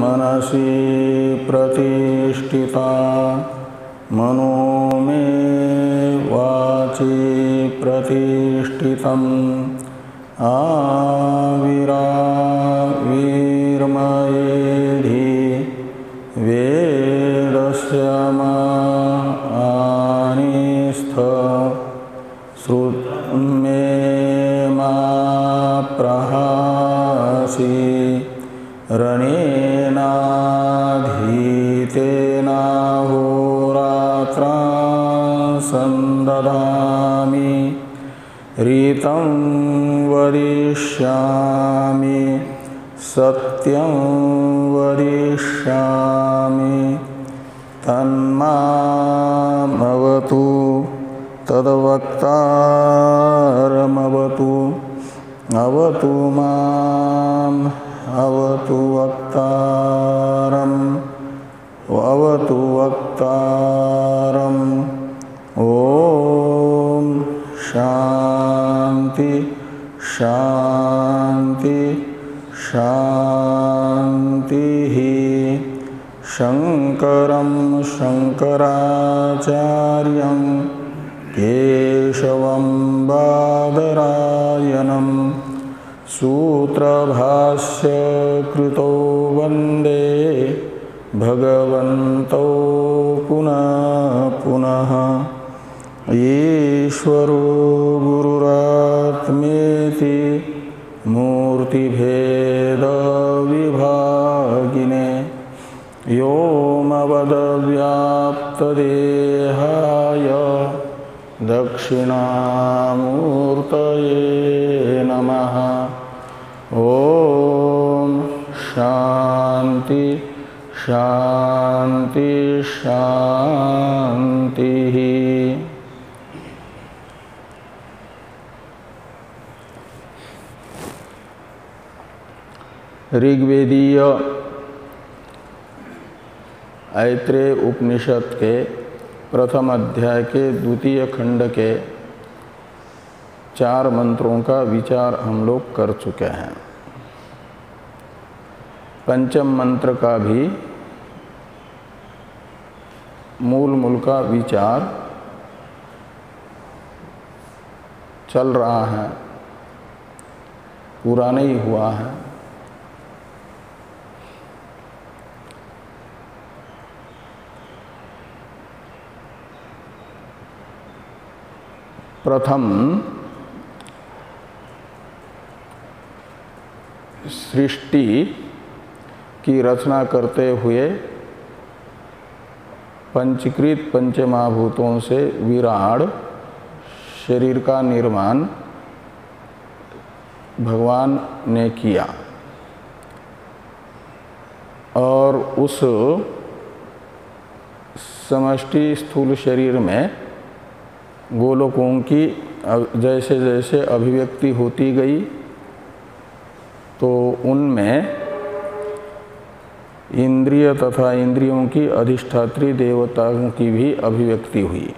मनसि प्रतिष्ठिता मनो मे वाचि प्रतिष्ठितम् आविराविर्मयेधि वेदस्य मानिस्थ श्रुत्मे मा प्रहासि रणेनाधीतेनाहोरात्रां संदधामि ऋतं वदिष्यामि सत्यं वदिष्यामि तन्मामवतु तद्वक्तारमवतु अवतु माम् अवतु वक्तारम् अवतु वक्तारम्। ओम शांति शांति शांति। शंकरं शंकराचार्यं केशवं बादरायणं सूत्रभाष्य कृतो वन्दे भगवन्तौ पुनः पुनः। ईश्वरो गुरुरात्मेति मूर्तिभेद विभागिने व्योमवद्व्याप्तदेहाय दक्षिणामूर्तये नमः। ओम शांति शांति शांति। ऋग्वेदीय ऐत्रेय उपनिषद के प्रथम अध्याय के द्वितीय खंड के 4 मंत्रों का विचार हम लोग कर चुके हैं। पंचम मंत्र का भी मूल का विचार चल रहा है, पूरा नहीं हुआ है। प्रथम सृष्टि की रचना करते हुए पंचीकृत पंचमहाभूतों से विराट शरीर का निर्माण भगवान ने किया और उस समष्टि स्थूल शरीर में गोलोकों की जैसे जैसे अभिव्यक्ति होती गई तो उनमें इंद्रिय तथा इंद्रियों की अधिष्ठात्री देवताओं की भी अभिव्यक्ति हुई।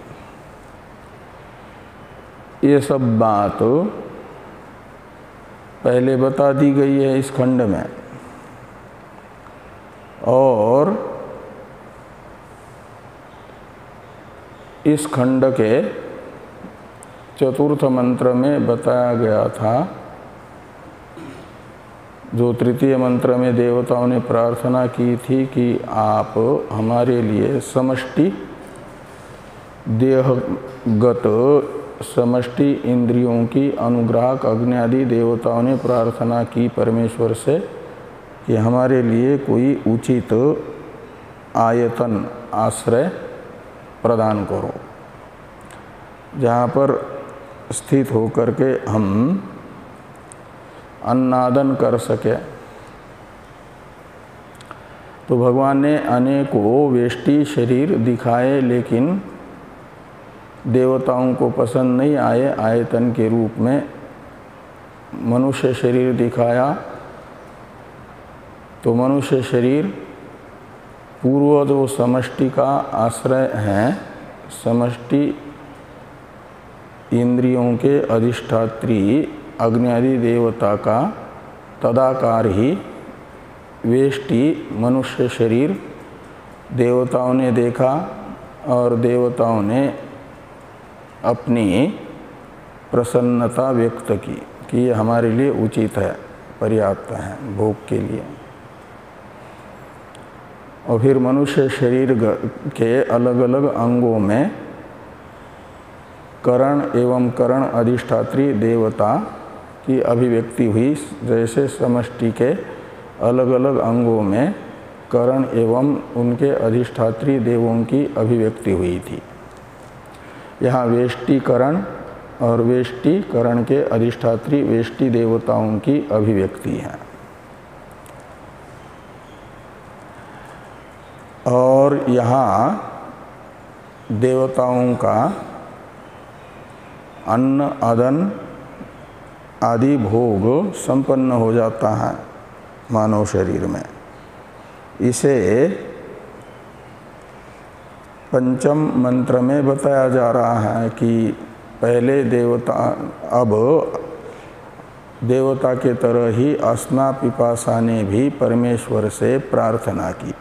ये सब बात पहले बता दी गई है इस खंड में। और इस खंड के चतुर्थ मंत्र में बताया गया था, जो तृतीय मंत्र में देवताओं ने प्रार्थना की थी कि आप हमारे लिए समष्टि देहगत समष्टि इंद्रियों की अनुग्राहक अग्नि आदि देवताओं ने प्रार्थना की परमेश्वर से कि हमारे लिए कोई उचित आयतन आश्रय प्रदान करो, जहाँ पर स्थित होकर के हम अन्नादन कर सके। तो भगवान ने अनेकों वेष्टि शरीर दिखाए, लेकिन देवताओं को पसंद नहीं आए। आयतन के रूप में मनुष्य शरीर दिखाया, तो मनुष्य शरीर पूर्व जो समष्टि का आश्रय है, समष्टि इंद्रियों के अधिष्ठात्री अग्नि आदि देवता का तदाकार ही वेष्टि मनुष्य शरीर देवताओं ने देखा और देवताओं ने अपनी प्रसन्नता व्यक्त की कि ये हमारे लिए उचित है, पर्याप्त है भोग के लिए। और फिर मनुष्य शरीर के अलग अलग अंगों में करण एवं करण अधिष्ठात्री देवता की अभिव्यक्ति हुई। जैसे समष्टि के अलग अलग अंगों में करण एवं उनके अधिष्ठात्री देवों की अभिव्यक्ति हुई थी। यहाँ वेष्टिकरण और वेष्टिकरण के अधिष्ठात्री वेष्टि देवताओं की अभिव्यक्ति है। और यहाँ देवताओं का अन्न अदन आदि भोग संपन्न हो जाता है मानव शरीर में। इसे पंचम मंत्र में बताया जा रहा है कि पहले देवता, अब देवता के तरह ही अस्ना पिपासा ने भी परमेश्वर से प्रार्थना की।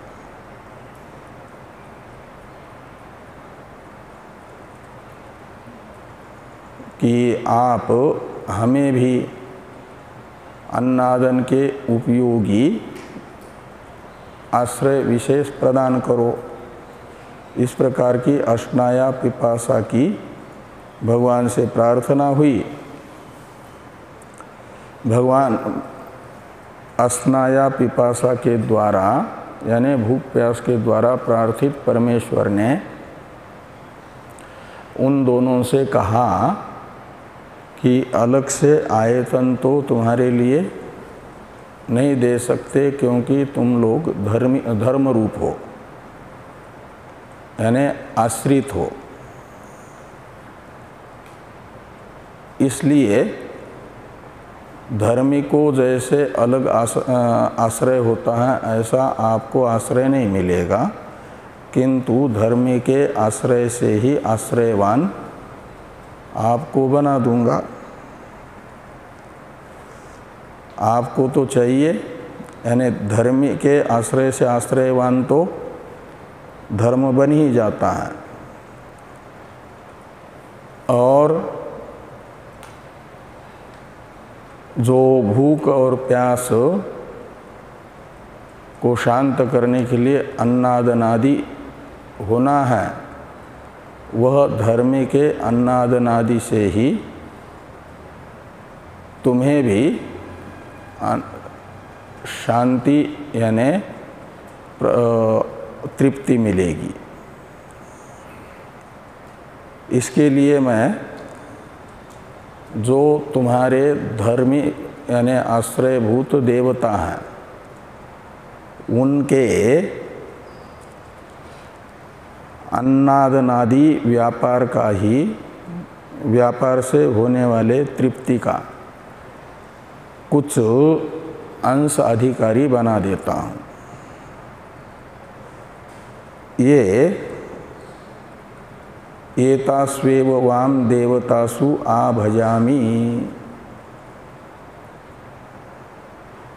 कि आप हमें भी अन्नादन के उपयोगी आश्रय विशेष प्रदान करो। इस प्रकार की अश्नाया पिपासा की भगवान से प्रार्थना हुई। भगवान अस्नाया पिपासा के द्वारा यानी भूख प्यास के द्वारा प्रार्थित परमेश्वर ने उन दोनों से कहा कि अलग से आयतन तो तुम्हारे लिए नहीं दे सकते, क्योंकि तुम लोग धर्म रूप हो, यानी आश्रित हो। इसलिए धर्मी को जैसे अलग आश्रय होता है ऐसा आपको आश्रय नहीं मिलेगा, किंतु धर्मी के आश्रय से ही आश्रयवान आपको बना दूंगा। आपको तो चाहिए, यानी धर्मी के आश्रय से आश्रयवान तो धर्म बन ही जाता है। और जो भूख और प्यास को शांत करने के लिए अन्नादनादि होना है, वह धर्मी के अन्नादनादि से ही तुम्हें भी शांति यानी तृप्ति मिलेगी। इसके लिए मैं जो तुम्हारे धर्मी यानी आश्रयभूत देवता हैं उनके अन्नादनादि व्यापार का ही, व्यापार से होने वाले तृप्ति का कुछ अंश अधिकारी बना देता हूँ। ये एतास्वेव वाम देवतासु आभजामि,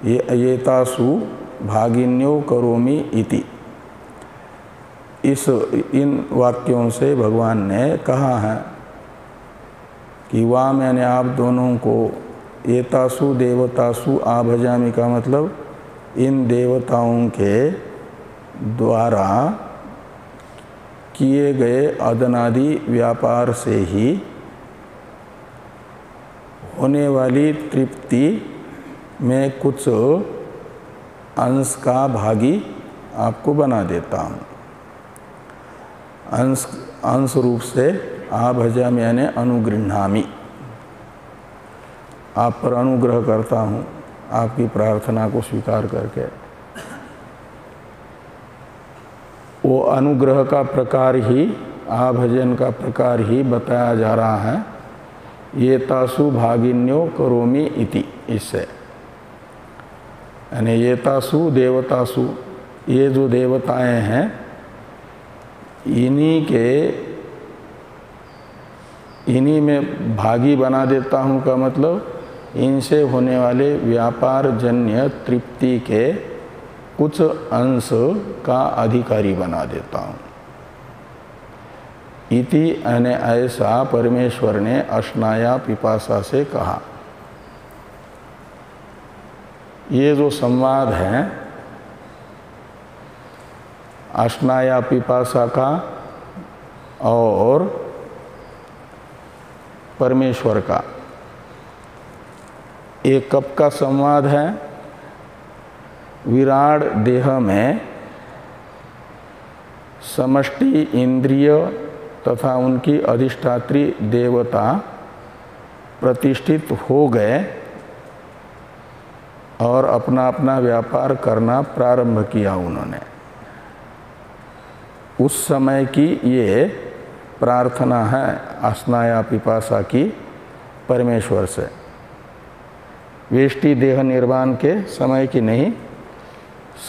ये एतासु भागिन्यो करोमि इति। इन वाक्यों से भगवान ने कहा है कि वाम यानी आप दोनों को, एतासु देवतासु आभजामि का मतलब इन देवताओं के द्वारा किए गए अदनादि व्यापार से ही होने वाली तृप्ति में कुछ अंश का भागी आपको बना देता हूँ। अंश रूप से आभजामि यानी अनुगृह्णामि, आप पर अनुग्रह करता हूँ आपकी प्रार्थना को स्वीकार करके। वो अनुग्रह का प्रकार ही, आभजन का प्रकार ही बताया जा रहा है। ये तासु भागिन्यो करोमि इति, इससे यानी ये तासु देवतासु, ये जो देवताएं हैं इन्हीं में भागी बना देता हूँ का मतलब इनसे होने वाले व्यापार जन्य तृप्ति के कुछ अंश का अधिकारी बना देता हूँ। इति यानी ऐसा परमेश्वर ने अश्नाया पिपासा से कहा। ये जो संवाद है अश्नाया पिपासा का और परमेश्वर का, एक कब का संवाद है? विराट देह में समष्टि इंद्रिय तथा उनकी अधिष्ठात्री देवता प्रतिष्ठित हो गए और अपना अपना व्यापार करना प्रारंभ किया उन्होंने। उस समय की ये प्रार्थना है अश्नाया पिपासा की परमेश्वर से। वेष्टि देह निर्माण के समय की नहीं,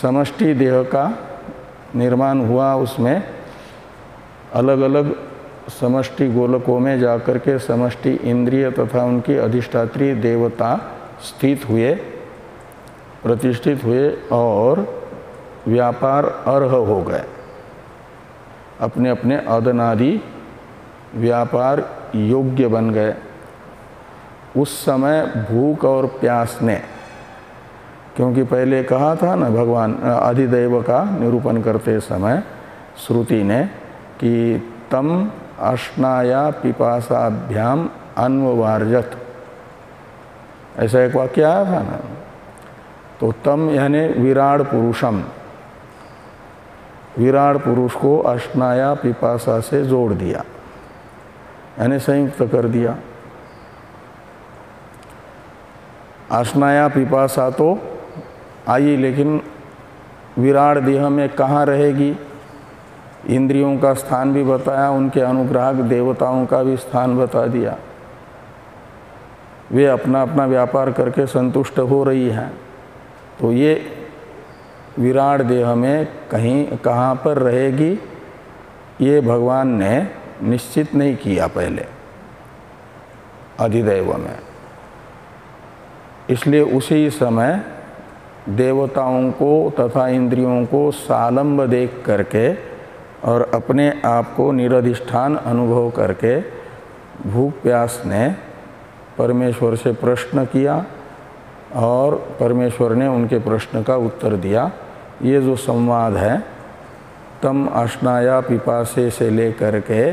समष्टि देह का निर्माण हुआ, उसमें अलग अलग समष्टि गोलकों में जाकर के समष्टि इंद्रिय तथा उनकी अधिष्ठात्री देवता स्थित हुए, प्रतिष्ठित हुए और व्यापार अर्ह हो गए, अपने अपने अदनादि व्यापार योग्य बन गए। उस समय भूख और प्यास ने, क्योंकि पहले कहा था ना भगवान अधिदैव का निरूपण करते समय श्रुति ने कि तम अश्नाया पिपासाभ्याम अन्ववार्जत, ऐसा एक वाक्य आया था ना। तो तम यानी विराट पुरुषम, विराट पुरुष को अश्नाया पिपासा से जोड़ दिया, यानी संयुक्त कर दिया। अश्नाया पिपासा तो आई, लेकिन विराट देह में कहाँ रहेगी? इंद्रियों का स्थान भी बताया, उनके अनुग्राहक देवताओं का भी स्थान बता दिया। वे अपना अपना व्यापार करके संतुष्ट हो रही हैं। तो ये विराट देह में कहीं कहाँ पर रहेगी, ये भगवान ने निश्चित नहीं किया पहले अधिदैव में। इसलिए उसी समय देवताओं को तथा इंद्रियों को सालंब देख करके और अपने आप को निरधिष्ठान अनुभव करके भूख प्यास ने परमेश्वर से प्रश्न किया और परमेश्वर ने उनके प्रश्न का उत्तर दिया। ये जो संवाद है तम अश्नाया पिपासे से लेकर के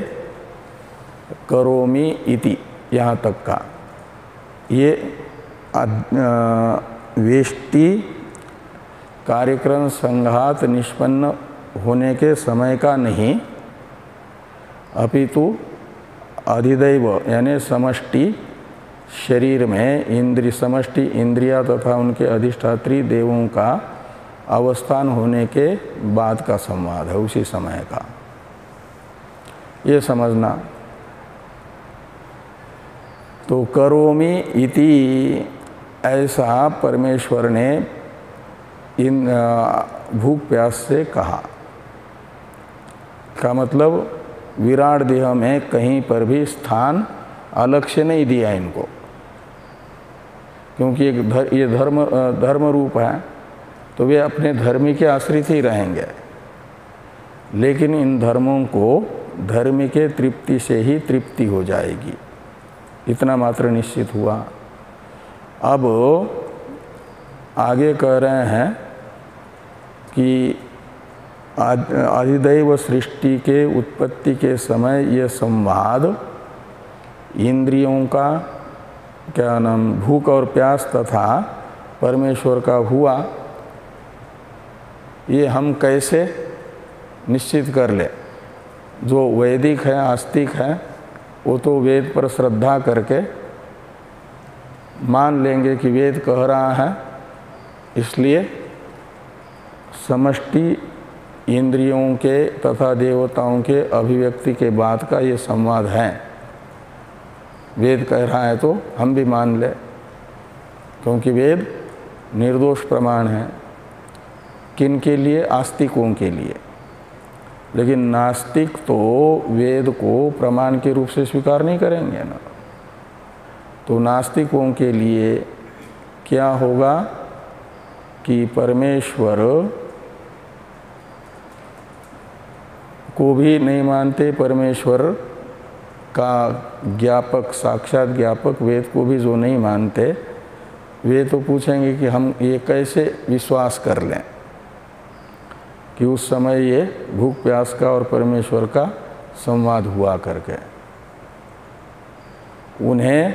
करोमि इति यहाँ तक का, ये वेष्टि कार्यक्रम संघात निष्पन्न होने के समय का नहीं, अपितु अधिदैव यानी समष्टि शरीर में इंद्रिय समष्टि इंद्रिया तथा उनके अधिष्ठात्री देवों का अवस्थान होने के बाद का संवाद है, उसी समय का। ये समझना। तो करोमि इति ऐसा परमेश्वर ने इन भूख प्यास से कहा। का मतलब विराट देह में कहीं पर भी स्थान अलग से नहीं दिया इनको, क्योंकि ये धर्म रूप है, तो वे अपने धर्म के आश्रित ही रहेंगे। लेकिन इन धर्मों को धर्म के तृप्ति से ही तृप्ति हो जाएगी, इतना मात्र निश्चित हुआ। अब आगे कह रहे हैं कि अधिदैव सृष्टि के उत्पत्ति के समय ये संवाद इंद्रियों का क्या नाम भूख और प्यास तथा परमेश्वर का हुआ, ये हम कैसे निश्चित कर ले? जो वैदिक है आस्तिक है वो तो वेद पर श्रद्धा करके मान लेंगे कि वेद कह रहा है, इसलिए समष्टि इंद्रियों के तथा देवताओं के अभिव्यक्ति के बाद का ये संवाद है। वेद कह रहा है तो हम भी मान ले, क्योंकि वेद निर्दोष प्रमाण है। किन के लिए? आस्तिकों के लिए। लेकिन नास्तिक तो वेद को प्रमाण के रूप से स्वीकार नहीं करेंगे ना। तो नास्तिकों के लिए क्या होगा कि परमेश्वर को भी नहीं मानते, परमेश्वर का ज्ञापक, साक्षात ज्ञापक वेद को भी जो नहीं मानते, वे तो पूछेंगे कि हम ये कैसे विश्वास कर लें कि उस समय ये भूख प्यास का और परमेश्वर का संवाद हुआ करके। उन्हें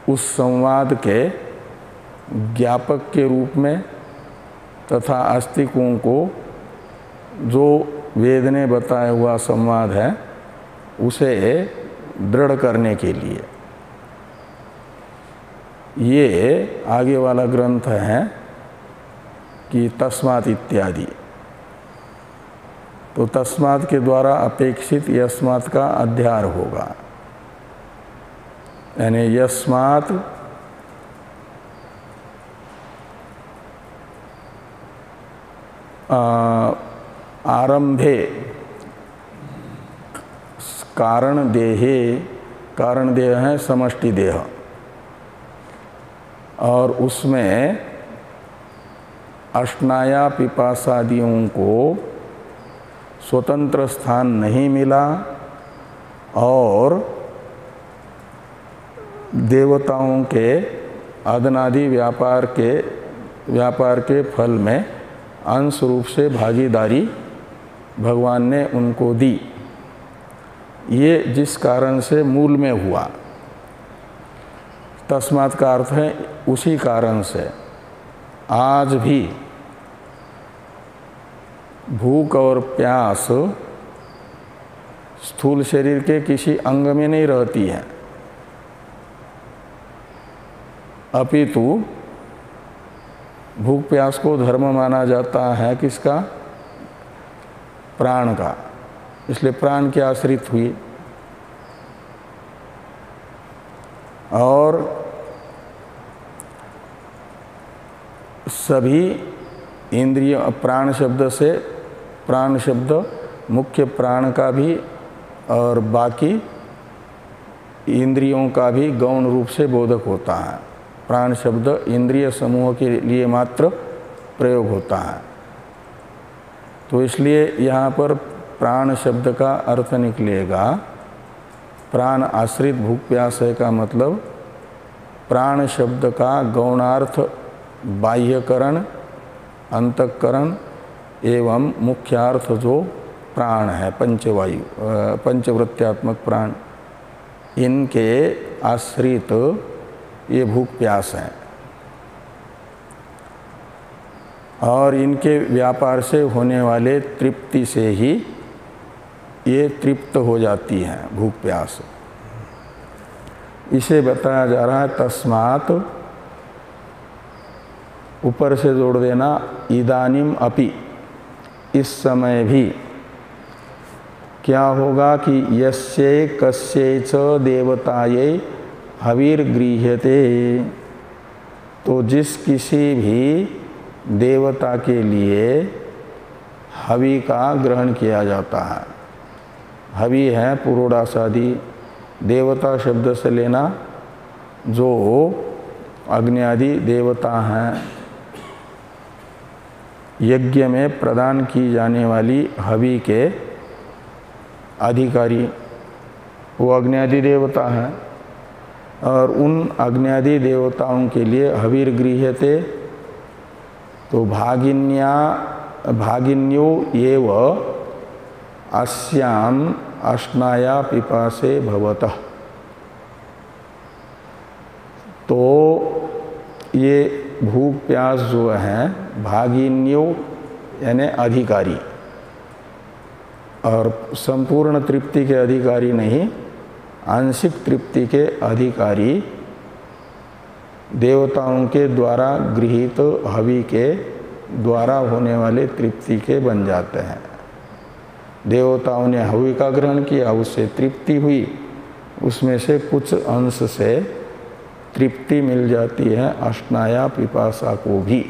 उस संवाद के ज्ञापक के रूप में तथा आस्तिकों को जो वेद ने बताया हुआ संवाद है उसे दृढ़ करने के लिए ये आगे वाला ग्रंथ है कि तस्मात् इत्यादि। तो तस्मात् के द्वारा अपेक्षित यस्मात् का अध्यार होगा, यानी यस्मात् आरंभे कारण देहे, कारण देह है समष्टि देह, और उसमें अष्टाया पिपासादियों को स्वतंत्र स्थान नहीं मिला और देवताओं के अदनादि व्यापार के फल में अंश रूप से भागीदारी भगवान ने उनको दी। ये जिस कारण से मूल में हुआ, तस्मात् का अर्थ है उसी कारण से आज भी भूख और प्यास स्थूल शरीर के किसी अंग में नहीं रहती है, अपितु भूख प्यास को धर्म माना जाता है किसका? प्राण का। इसलिए प्राण के आश्रित हुई। और सभी इंद्रिय, प्राण शब्द से, प्राण शब्द मुख्य प्राण का भी और बाकी इंद्रियों का भी गौण रूप से बोधक होता है। प्राण शब्द इंद्रिय समूह के लिए मात्र प्रयोग होता है। तो इसलिए यहाँ पर प्राण शब्द का अर्थ निकलेगा प्राण आश्रित भूख प्यास है का मतलब प्राण शब्द का गौणार्थ बाह्यकरण, अंतःकरण एवं मुख्यार्थ जो प्राण है, पंचवायु, पंचवृत्त्यात्मक प्राण, इनके आश्रित ये भूख प्यास है और इनके व्यापार से होने वाले तृप्ति से ही ये तृप्त हो जाती है भूख प्यास। इसे बताया जा रहा है तस्मात्, ऊपर से जोड़ देना इदानीम अपि, इस समय भी क्या होगा कि यस्ये कस्ये च देवताये हविर्गृह्यते, तो जिस किसी भी देवता के लिए हवि का ग्रहण किया जाता है। हवि है पुरोडासादि, देवता शब्द से लेना जो अग्नि आदि देवता हैं, यज्ञ में प्रदान की जाने वाली हवि के अधिकारी वो अग्नि आदि देवता हैं। और उन अग्नि आदि देवताओं के लिए हविर्गृह्यते, तो भागिन्यो एव अस्याम अश्नाया पिपासे भवतः, तो ये भूख प्यास जो है भागिन्यो यानी अधिकारी, और संपूर्ण तृप्ति के अधिकारी नहीं, आंशिक तृप्ति के अधिकारी देवताओं के द्वारा गृहीत हवि के द्वारा होने वाले तृप्ति के बन जाते हैं। देवताओं ने हवि का ग्रहण किया, उससे तृप्ति हुई, उसमें से कुछ अंश से तृप्ति मिल जाती है अश्नाया पिपासा को भी।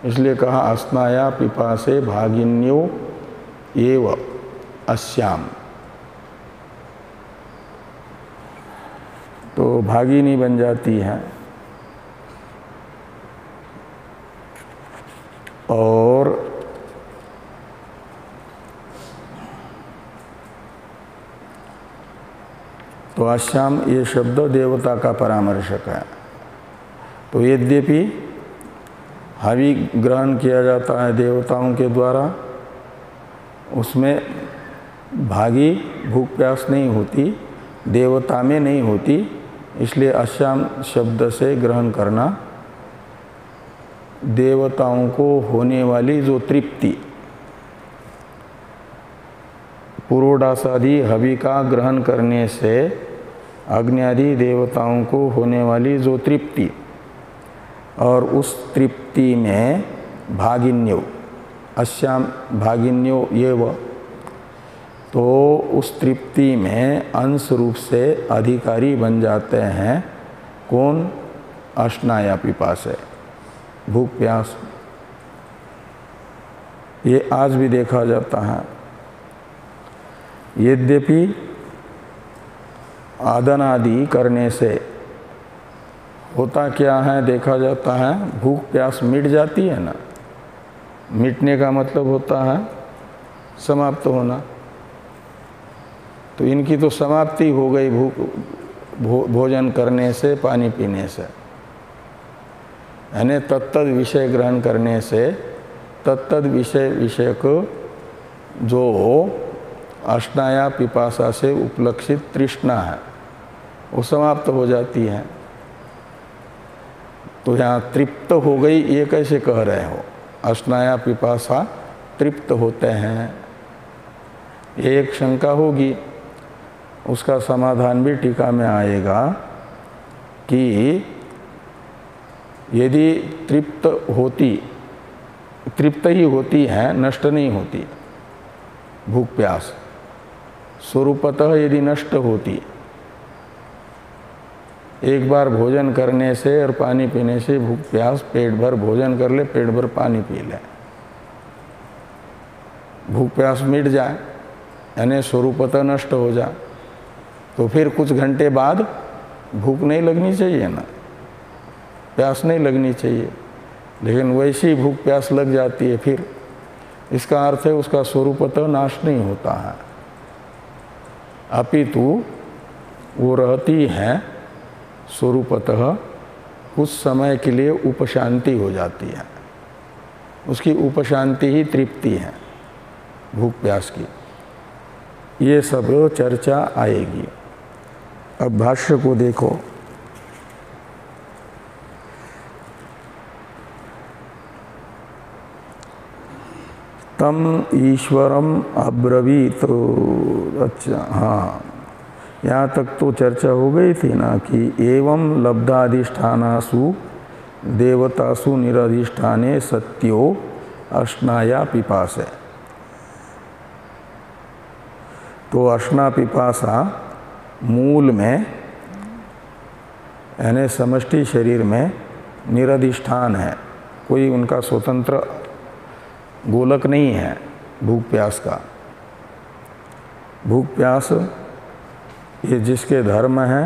इसलिए कहा अश्नाया पिपासे भागिन्यो एव अस्याम, तो भागिनी बन जाती है। और तो अश्याम ये शब्द देवता का परामर्शक है। तो यद्यपि हवि ग्रहण किया जाता है देवताओं के द्वारा, उसमें भागी भूख प्यास नहीं होती, देवता में नहीं होती, इसलिए अश्याम शब्द से ग्रहण करना देवताओं को होने वाली जो तृप्ति, पुरोडासादि हवि का ग्रहण करने से अग्नि देवताओं को होने वाली जो तृप्ति, और उस तृप्ति में भागिन्यो, अश्याम भागिन्यो एव, तो उस तृप्ति में अंश रूप से अधिकारी बन जाते हैं कौन? अश्नाया पिपासे, भूख प्यास। ये आज भी देखा जाता है। यद्यपि आदन आदि करने से होता क्या है, देखा जाता है भूख प्यास मिट जाती है ना। मिटने का मतलब होता है समाप्त होना। तो इनकी तो समाप्ति हो गई भोजन करने से, पानी पीने से, यानी तत्त विषय ग्रहण करने से तत्त विषय को जो अश्नाया पिपासा से उपलक्षित तृष्णा है वो समाप्त हो जाती है। तो यहाँ तृप्त हो गई ये कैसे कह रहे हो? अश्नाया पिपासा तृप्त होते हैं, ये एक शंका होगी। उसका समाधान भी टीका में आएगा कि यदि तृप्त ही होती है, नष्ट नहीं होती भूख प्यास, स्वरूपतः यदि नष्ट होती, एक बार भोजन करने से और पानी पीने से भूख प्यास, पेट भर भोजन कर ले, पेट भर पानी पी ले, भूख प्यास मिट जाए, यानी स्वरूपतः नष्ट हो जाए, तो फिर कुछ घंटे बाद भूख नहीं लगनी चाहिए ना, प्यास नहीं लगनी चाहिए, लेकिन वैसी भूख प्यास लग जाती है। फिर इसका अर्थ है उसका स्वरूपतः नाश नहीं होता है, अपितु वो रहती है स्वरूपतः कुछ समय के लिए उपशांति हो जाती है। उसकी उपशांति ही तृप्ति है भूख प्यास की। ये सब चर्चा आएगी। अब भाष्य को देखो। तम ईश्वरम अब्रवीत। अच्छा, हाँ, यहाँ तक तो चर्चा हो गई थी ना कि एवं लब्धाधिष्ठानासु देवतासु निरधिष्ठाने सत्यो अश्नाया पिपासे। तो अश्ना पिपासा मूल में यानी समष्टि शरीर में निरधिष्ठान है, कोई उनका स्वतंत्र गोलक नहीं है भूख प्यास का। भूख प्यास ये जिसके धर्म है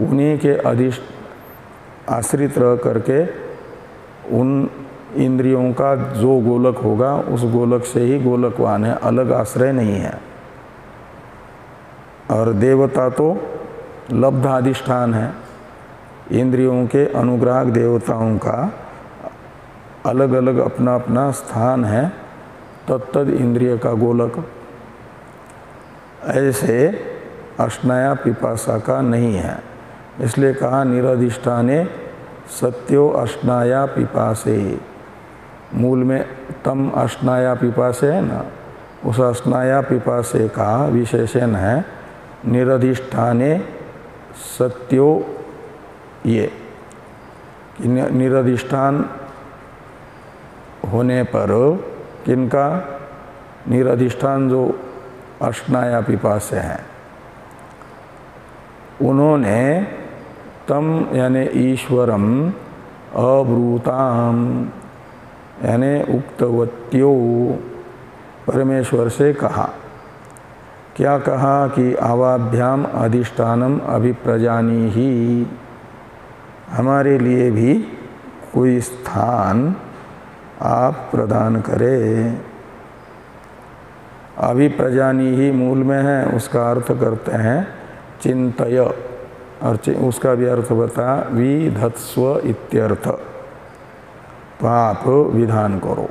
उन्हीं के आश्रित रह करके उन इंद्रियों का जो गोलक होगा उस गोलक से ही गोलकवान है, अलग आश्रय नहीं है। और देवता तो लब्धाधिष्ठान है, इंद्रियों के अनुग्राहक देवताओं का अलग अलग अपना अपना स्थान है, तत्तद इंद्रिय का गोलक। ऐसे अश्नाया पिपासा का नहीं है, इसलिए कहा निरधिष्ठाने सत्यो अश्नाया पिपासे। मूल में तम अश्नाया पिपासे है ना, उस अश्नाया पिपासे का विशेषण है निरधिष्ठाने सत्यो। ये कि निरधिष्ठान होने पर किनका? निरधिष्ठान जो अश्नाया पिपासे हैं उन्होंने तम यानी ईश्वरम अब्रूताम यानी उक्तवत्यो परमेश्वर से कहा। क्या कहा कि आवाभ्याम अधिष्ठानम अभिप्रजानी ही, हमारे लिए भी कोई स्थान आप प्रदान करें। अभिप्रजानी ही मूल में है, उसका अर्थ करते हैं चिंतय, और उसका भी अर्थ बता विधत्स्व इत्यर्थ, तो आप विधान करो।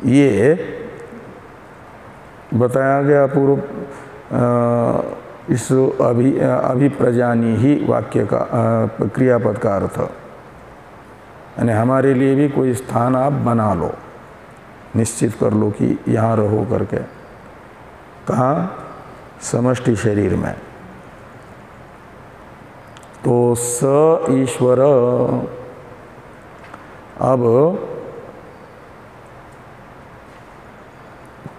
ये बताया गया पूर्व इस अभिप्रजानी ही वाक्य का क्रियापद का अर्थ, यानी हमारे लिए भी कोई स्थान आप बना लो, निश्चित कर लो कि यहाँ रहो करके। कहाँ? समष्टि शरीर में। तो स ईश्वर, अब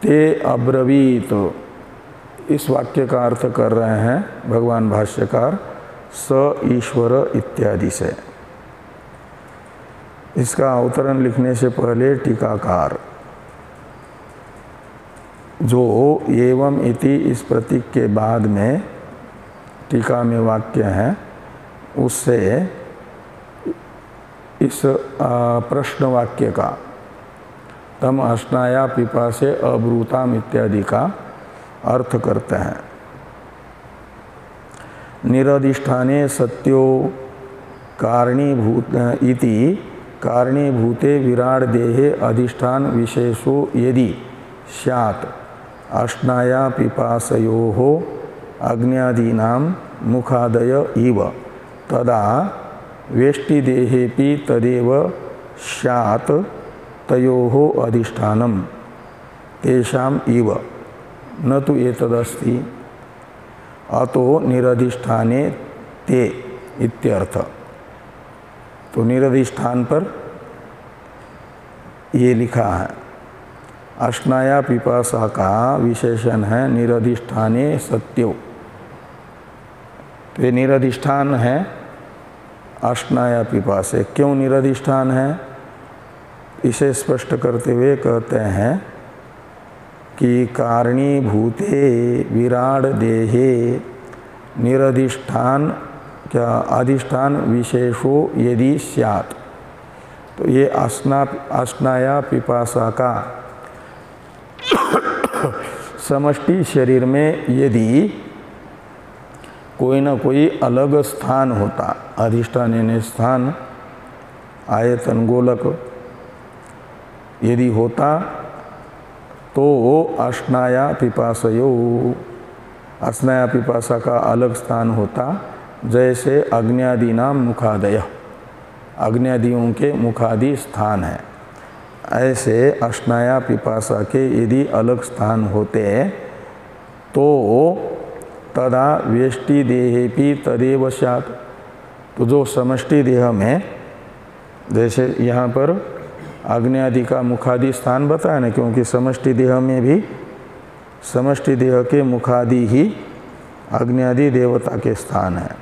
ते अब्रवीत, इस वाक्य का अर्थ कर रहे हैं भगवान भाष्यकार स ईश्वर इत्यादि से। इसका अवतरण लिखने से पहले टीकाकार जो एवं इति इस प्रतीक के बाद में टीका में वाक्य है, उससे इस प्रश्न वाक्य का तम अश्नाया पिपासे अब्रूताम इत्यादि का अर्थ करते हैं। निरधिष्ठाने सत्यो कारणीभूत इति कारणीभूते विराट देहे अधिष्ठान विशेषो यदि स्यात् अश्नाया पिपासयोः अग्न्यादीनां मुखादय इव तदा वेष्टिदेहेपि तदेव स्यात् तयोः अधिष्ठानम् तेषाम् इव न तु एतदस्ति अतो निरधिष्ठाने ते इत्यर्थ। तो निरधिष्ठान पर ये लिखा है। अश्नाया पिपासा का विशेषण है निरधिष्ठाने सत्यो, तो ये निरधिष्ठान है अश्नाया पिपासे। क्यों निरधिष्ठान है? इसे स्पष्ट करते हुए कहते हैं कि कारणीभूते विराट देहे निरधिष्ठान क्या अधिष्ठान विशेषो यदि स्यात्, तो ये अश्नाया पिपासा का समष्टि शरीर में यदि कोई न कोई अलग स्थान होता, अधिष्ठान यानी स्थान, आयतन, गोलक यदि होता, तो अश्नाया पिपासयो, अश्नाया पिपासा का अलग स्थान होता, जैसे अग्न्यादीनाम मुखादय, अग्न्यादियों के मुखादि स्थान है, ऐसे अश्नाया पिपासा के यदि अलग स्थान होते तो तदा वेष्टि देहेपि तदेव स्यात्, तो जो समष्टि देह में, जैसे यहाँ पर अग्न्यादि का मुखादि स्थान बताया ना, क्योंकि समष्टि देह में भी समष्टि देह के मुखादि ही अग्न्यादि देवता के स्थान है,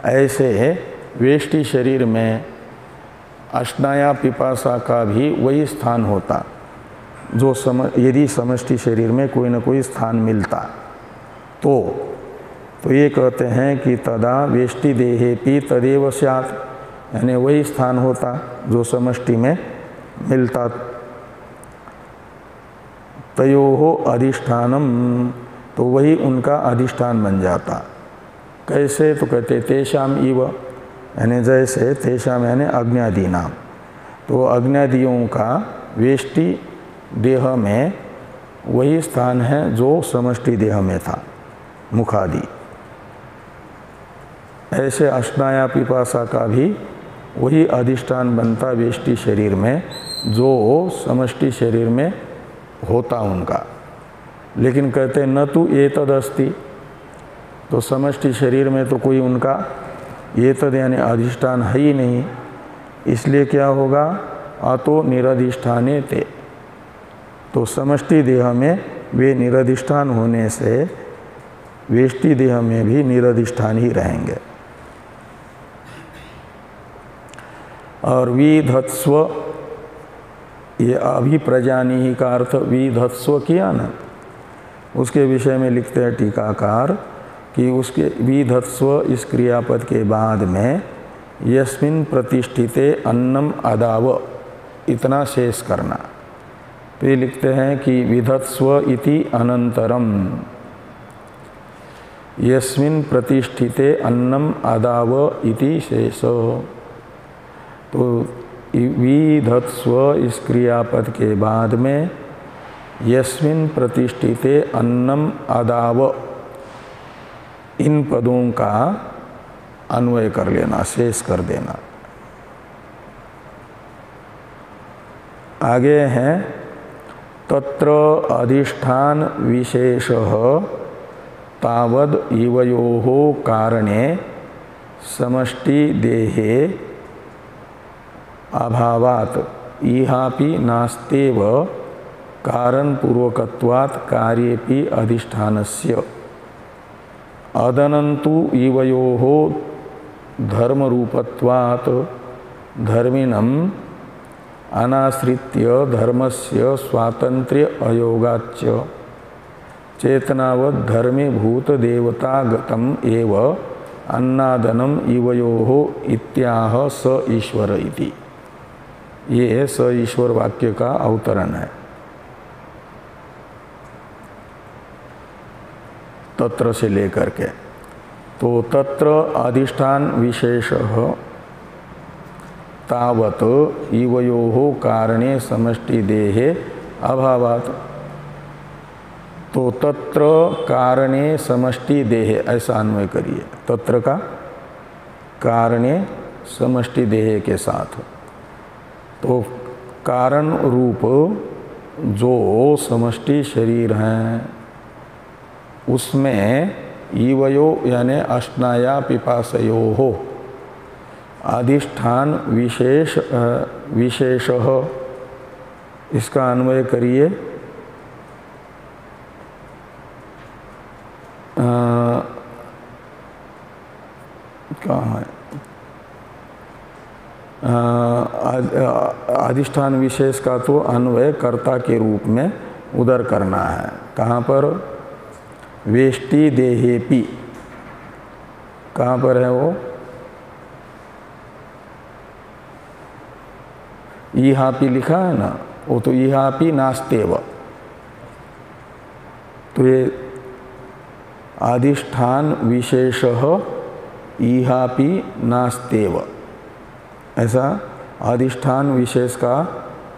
ऐसे वेष्टि शरीर में अश्नाया पिपासा का भी वही स्थान होता, जो यदि समष्टि शरीर में कोई न कोई स्थान मिलता तो ये कहते हैं कि तदा वेष्टि देहेपि तदेव स्यात्, यानी वही स्थान होता जो समष्टि में मिलता। तयोः अधिष्ठानम, तो वही उनका अधिष्ठान बन जाता। कैसे? तो कहते तेषाम इव, यानी जैसे तेषाम यानी अग्न्यादि नाम, तो अग्न्यादियों का वेष्टि देह में वही स्थान है जो समष्टि देह में था, मुखादि। ऐसे अश्नाया पिपासा का भी वही अधिष्ठान बनता वेष्टि शरीर में जो समष्टि शरीर में होता उनका। लेकिन कहते न तु एतदस्ति, तो समष्टि शरीर में तो कोई उनका एतद यानी अधिष्ठान है ही नहीं, इसलिए क्या होगा? अतो निरधिष्ठाने ते, तो समष्टि देह में वे निरधिष्ठान होने से वेष्टि देह में भी निरधिष्ठान ही रहेंगे। और विधत्स्व, ये अभिप्रजानी ही का अर्थ विधत्स्व किया ना, उसके विषय में लिखते हैं टीकाकार कि उसके विधत्स्व इस क्रियापद के बाद में यस्मिन् प्रतिष्ठिते अन्नम अदाव, इतना शेष करना। तो ये लिखते हैं कि विधत्स्व इति अनंतरम, यस्मिन् प्रतिष्ठिते अन्नम आदाव इति शेष। तो विधत्स्व इस क्रियापद के बाद में यस्मिन् प्रतिष्ठिते अन्नम आदाव इन पदों का अन्वय कर लेना, शेष कर देना। आगे हैं तत्र अधिष्ठान विशेषः तावद इवयोः कारणे समष्टि देहे अभावात् इहापि नास्तेव कारण पूर्वकत्वात् कार्येपि अधिष्ठानस्य अदनन्तु इवयोः धर्म रूपत्वात् धर्मिणम् अनाश्रित्य धर्मस्य स्वातंत्र्य अयोगाच्च चेतनावत् धर्मे भूत देवतागतम एव अन्नादनम इवयोः इत्याह स ईश्वर इति। ये स ईश्वर वाक्य का अवतरण है। तत्र से लेकर के तो तत्र अधिष्ठान विशेषः तावत इवयोः कारणे समष्टि देहे अभावात्। तो तत्र कारणे समष्टि देहे ऐसा अन्वय करिए। तत्र का कारणे समष्टि देहे के साथ। तो कारण रूप जो समष्टि शरीर हैं उसमें इवयो यानी अश्नाया पिपासयो हो अधिष्ठान विशेषः इसका अन्वय करिए। कहाँ है अधिष्ठान विशेष का तो अन्वय कर्ता के रूप में उधर करना है। कहाँ पर? वेष्टि देहेपि। कहाँ पर है वो? इहापि लिखा है ना, वो तो इहापि नास्तेव। तो ये अधिष्ठान विशेषः इहापि नास्तेव, ऐसा अधिष्ठान विशेष का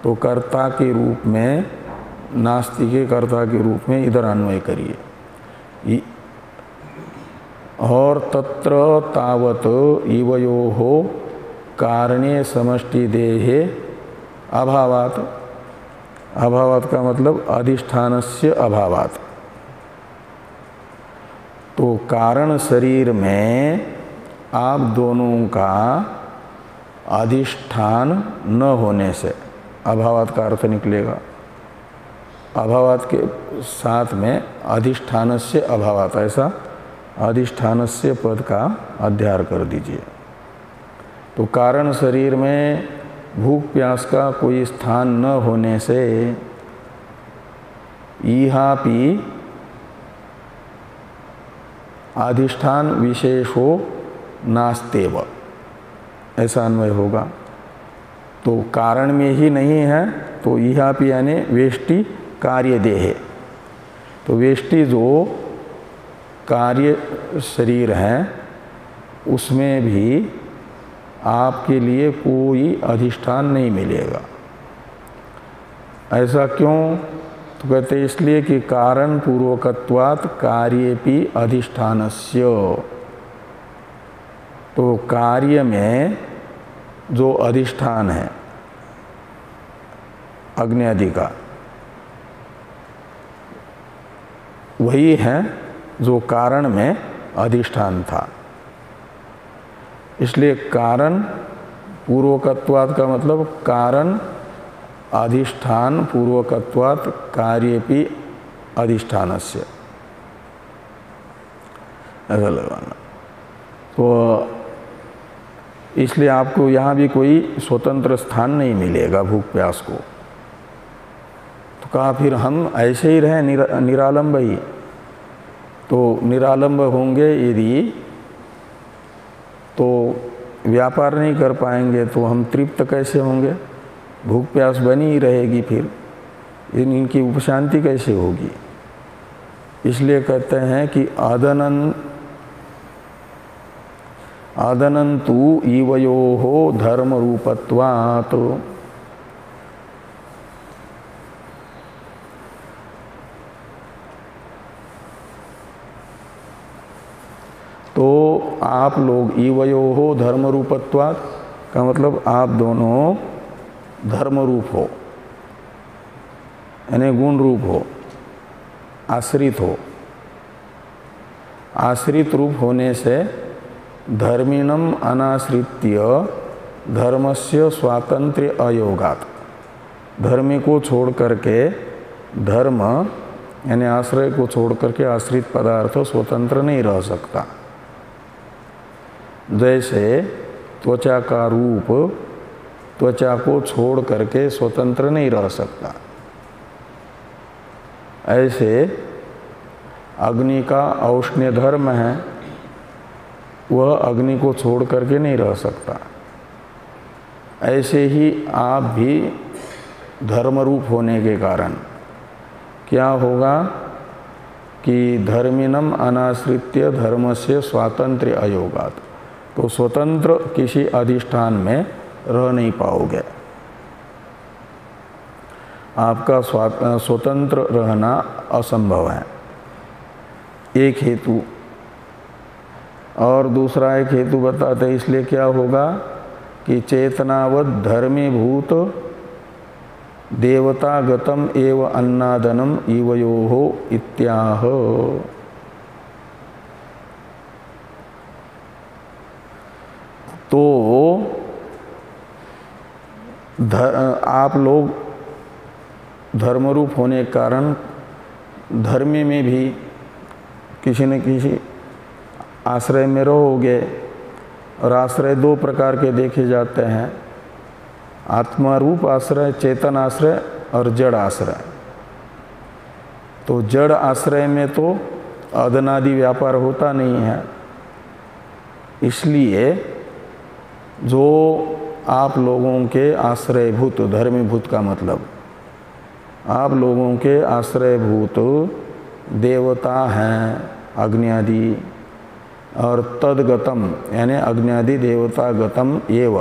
तो कर्ता के रूप में, नास्ति के कर्ता के रूप में इधर अन्वय करिए। और तत्र तावत इवयोः कारणे समष्टि देहे अभावात्। अभावात् का मतलब अधिष्ठानस्य अभावात्। तो कारण शरीर में आप दोनों का अधिष्ठान न होने से अभावात् का अर्थ निकलेगा। अभावात् के साथ में अधिष्ठानस्य अभावात्, ऐसा अधिष्ठानस्य पद का अध्यार कर दीजिए। तो कारण शरीर में भूख प्यास का कोई स्थान न होने से इहापि अधिष्ठान विशेषो नास्तेव, ऐसा अन्वय होगा। तो कारण में ही नहीं है तो इहापि यानी वेष्टि कार्य देहे। तो वेष्टि जो कार्य शरीर है उसमें भी आपके लिए कोई अधिष्ठान नहीं मिलेगा। ऐसा क्यों? तो कहते इसलिए कि कारण पूर्वकत्वात् कार्येपि अधिष्ठानस्य। तो कार्य में जो अधिष्ठान है अग्नि आदि का, वही है जो कारण में अधिष्ठान था। इसलिए कारण पूर्वकत्वात् का मतलब कारण अधिष्ठान पूर्वकत्वात् कार्येपि अधिष्ठानस्य, ऐसा लगाना। तो इसलिए आपको यहाँ भी कोई स्वतंत्र स्थान नहीं मिलेगा भूख प्यास को। तो कहा फिर हम ऐसे ही रहें निरालंब ही। तो निरालंब होंगे यदि तो व्यापार नहीं कर पाएंगे तो हम तृप्त कैसे होंगे? भूख प्यास बनी ही रहेगी, फिर इनकी उपशांति कैसे होगी? इसलिए कहते हैं कि अदनन्तु इवयोः धर्म रूपत्वात्। तो आप लोग इवयोः धर्म रूपत्वात् का मतलब आप दोनों धर्म रूप हो, यानी गुण रूप हो, आश्रित हो। आश्रित रूप होने से धर्मिणम अनाश्रित्य धर्मस्य स्वातंत्र्य अयोगात्, धर्मी को छोड़ करके धर्म यानी आश्रय को छोड़ करके आश्रित पदार्थ स्वतंत्र नहीं रह सकता। जैसे त्वचा का रूप त्वचा को छोड़ करके स्वतंत्र नहीं रह सकता, ऐसे अग्नि का औष्ण्य धर्म है, वह अग्नि को छोड़ करके नहीं रह सकता। ऐसे ही आप भी धर्म रूप होने के कारण क्या होगा कि धर्मिणम अनाश्रित्य धर्मस्य स्वातंत्र्य अयोगात्, तो स्वतंत्र किसी अधिष्ठान में रह नहीं पाओगे। आपका स्वतंत्र रहना असंभव है, एक हेतु। और दूसरा एक हेतु बताते हैं, इसलिए क्या होगा कि चेतनावत धर्मीभूत देवतागतम एव अन्नादनम इवयोः इत्याह। तो आप लोग धर्मरूप होने के कारण धर्मी में भी किसी न किसी आश्रय में रहोगे। और आश्रय दो प्रकार के देखे जाते हैं, आत्मारूप आश्रय, चेतन आश्रय और जड़ आश्रय। तो जड़ आश्रय में तो अदनादि व्यापार होता नहीं है, इसलिए जो आप लोगों के आश्रयभूत, धर्मीभूत का मतलब आप लोगों के आश्रयभूत देवता हैं अग्नि आदि, और तदगतम यानी अग्नि आदि देवतागतम एव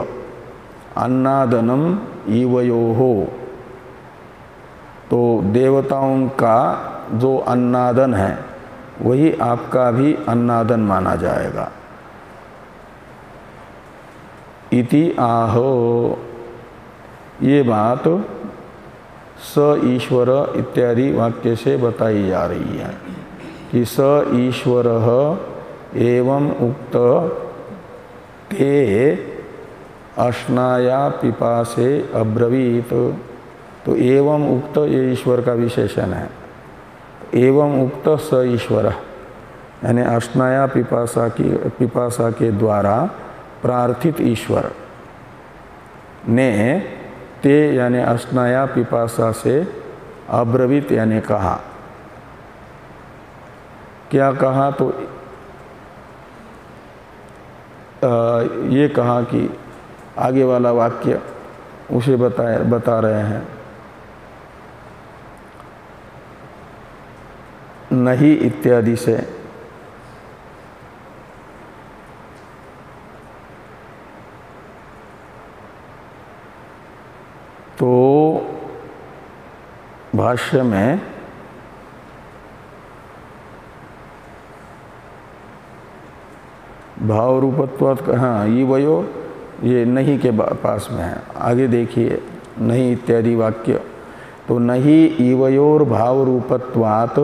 अन्नादनम इवयोः, तो देवताओं का जो अन्नादन है वही आपका भी अन्नादन माना जाएगा। इति आह, ये बात स ईश्वर इत्यादि वाक्य से बताई जा रही है कि स ईश्वरः एवं उक्त ते अश्नाया पिपासे अब्रवीत। तो एवं उक्त ये ईश्वर का विशेषण है। एवं उक्त स ईश्वर यानी अश्नाया पिपासा के द्वारा प्रार्थित ईश्वर ने ते यानी अश्नाया पिपासा से अब्रवीत यानी कहा। क्या कहा? तो ये कहा कि आगे वाला वाक्य उसे बता रहे हैं, नहीं इत्यादि से। तो भाष्य में भाव रूपत्वात्, हाँ इवयो ये नहीं के पास में है, आगे देखिए नहीं इत्यादि वाक्य। तो नहीं इवयोर भाव रूपत्वात्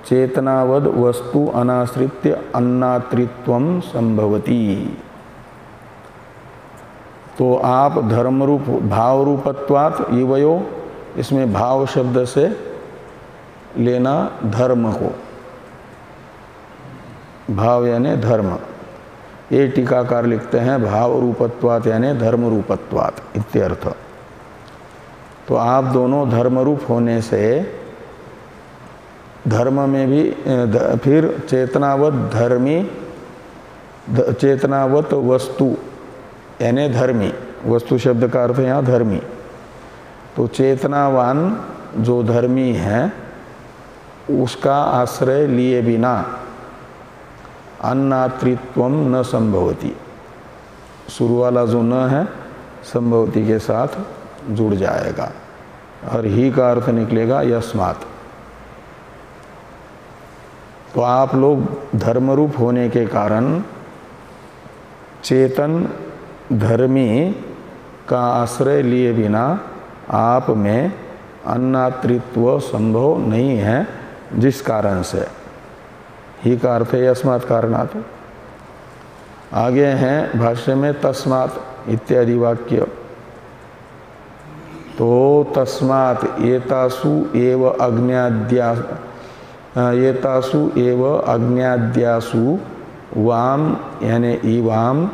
चेतनावद वस्तु अनाश्रित्य अन्नात्रित्वम संभवति। तो आप धर्म रूप भाव रूपत्वात् इवयो, इसमें भाव शब्द से लेना धर्म को, भाव यानी धर्म। ये टीकाकार लिखते हैं भाव रूपत्वात् यानी धर्म रूपत्वात् इत्यर्थ। तो आप दोनों धर्म रूप होने से धर्म में भी फिर चेतनावत धर्मी, चेतनावत वस्तु यानी धर्मी, वस्तु शब्द का अर्थ यहाँ धर्मी। तो चेतनावान जो धर्मी है उसका आश्रय लिए बिना अन्नात्रित्वम न संभवति, शुरू वाला जो न है संभवती के साथ जुड़ जाएगा और ही का अर्थ निकलेगा यस्मात्। तो आप लोग धर्मरूप होने के कारण चेतन धर्मी का आश्रय लिए बिना आप में अन्नात्रित्व संभव नहीं है, जिस कारण से ही का अर्थ है यस्मात् कारणात्। आगे हैं भाष्य में तस्मात् इत्यादि वाक्य। तो तस्मात् एतासु एव अज्ञाद्यासु वाम यानी इवाम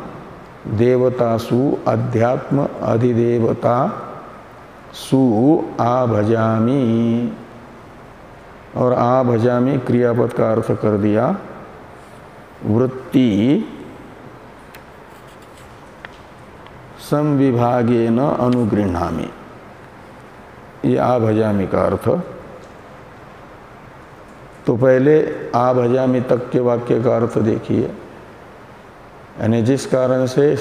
देवतासु अध्यात्म अधिदेवता सु आभजामि। और आभजामि क्रियापद का अर्थ कर दिया वृत्ति संविभागेन अनुगृह्णामि, ये आभजामि का अर्थ। तो पहले आभजामि तक के वाक्य का अर्थ देखिए, यानी जिस कारण से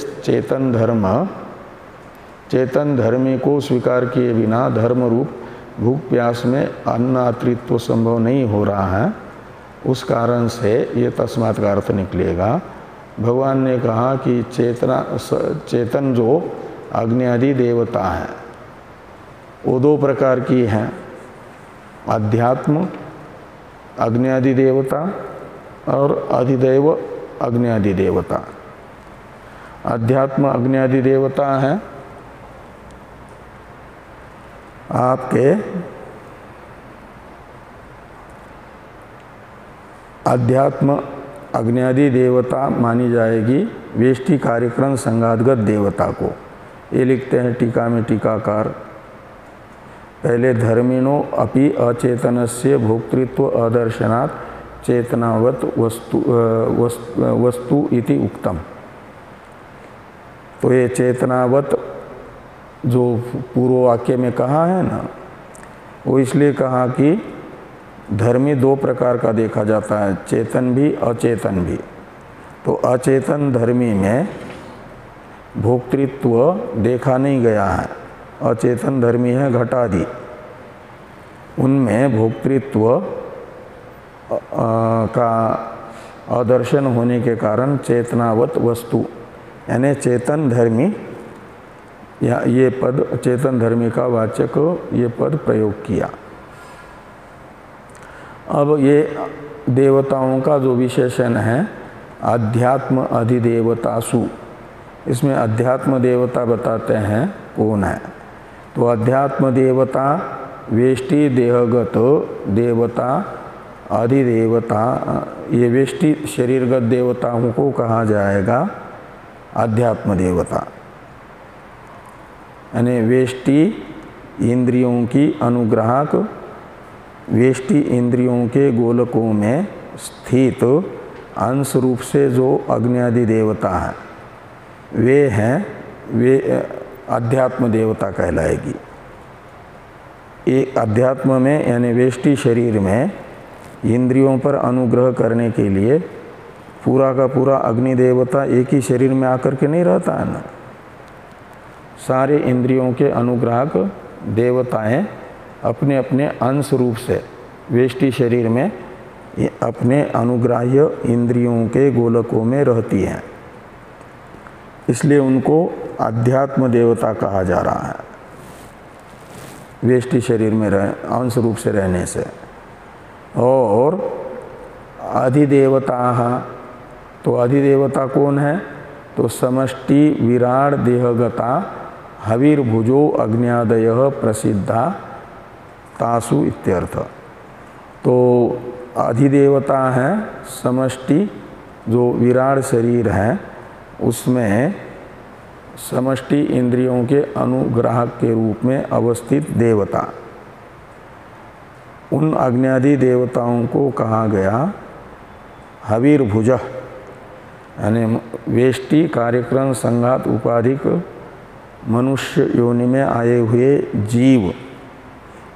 चेतन धर्मी को स्वीकार किए बिना धर्म रूप भूख प्यास में अन्नात्रित्व संभव नहीं हो रहा है, उस कारण से ये तस्मात् का अर्थ निकलेगा। भगवान ने कहा कि चेतन जो अग्नि आदि देवता है वो दो प्रकार की हैं, अध्यात्म अग्नि आदि देवता और अधिदैव अग्नि आदि देवता। अध्यात्म अग्नि आदि देवता हैं आपके अध्यात्म अग्नि देवता मानी जाएगी वेष्टि कार्यक्रम संघातगत देवता को। ये लिखते हैं टीका में टीकाकार, पहले धर्मिणो अपि अचेतनस्य भोक्तृत्व अदर्शनात् चेतनावत वस्तु इति उक्तम। तो ये चेतनावत जो पूर्व वाक्य में कहा है ना, वो इसलिए कहा कि धर्मी दो प्रकार का देखा जाता है, चेतन भी अचेतन भी। तो अचेतन धर्मी में भोक्तृत्व देखा नहीं गया है, अचेतन धर्मी है घटादि, उनमें भोक्तृत्व का अदर्शन होने के कारण चेतनावत वस्तु यानी चेतन धर्मी, या ये पद चेतन धर्मी का वाचक ये पद प्रयोग किया। अब ये देवताओं का जो विशेषण है अध्यात्म अधिदेवतासु, इसमें अध्यात्म देवता बताते हैं कौन है। तो अध्यात्म देवता वेष्टि देहगत देवता अधिदेवता, ये वेष्टि शरीरगत देवताओं को कहा जाएगा अध्यात्म देवता। यानी वेष्टि इंद्रियों की अनुग्राहक, वेष्टि इंद्रियों के गोलकों में स्थित अंश रूप से जो अग्नि आदि देवता हैं वे अध्यात्म देवता कहलाएगी। एक अध्यात्म में यानी वेष्टि शरीर में इंद्रियों पर अनुग्रह करने के लिए पूरा का पूरा अग्नि देवता एक ही शरीर में आकर के नहीं रहता है ना, सारे इंद्रियों के अनुग्राहक देवताएं अपने अपने अंश रूप से वेष्टि शरीर में अपने अनुग्राह्य इंद्रियों के गोलकों में रहती हैं, इसलिए उनको अध्यात्म देवता कहा जा रहा है वेष्टि शरीर में अंश रूप से रहने से। और अधिदेवता, तो अधिदेवता कौन है? तो समष्टि विराट देहगता हविर्भुजो अग्न्यादयः प्रसिद्धा तासु इत्यर्थ। तो अधिदेवता है समष्टि जो विराट शरीर है उसमें समष्टि इंद्रियों के अनुग्राहक के रूप में अवस्थित देवता, उन अग्न्यादि देवताओं को कहा गया हविर्भुज, यानी वेष्टि कार्यक्रम संघात उपाधिक मनुष्य योनि में आए हुए जीव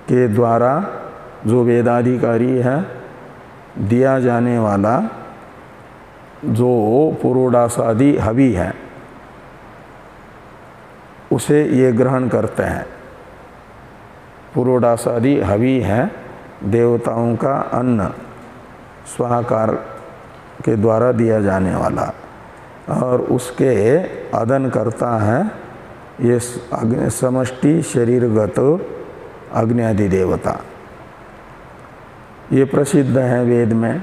के द्वारा जो वेदाधिकारी है दिया जाने वाला जो पुरोडासादि हवि है उसे ये ग्रहण करते हैं। पुरोडासादि हवि है देवताओं का अन्न, स्वाहाकार के द्वारा दिया जाने वाला, और उसके अदन करता है ये समष्टि शरीरगत अग्नि आदि देवता। ये प्रसिद्ध है वेद में।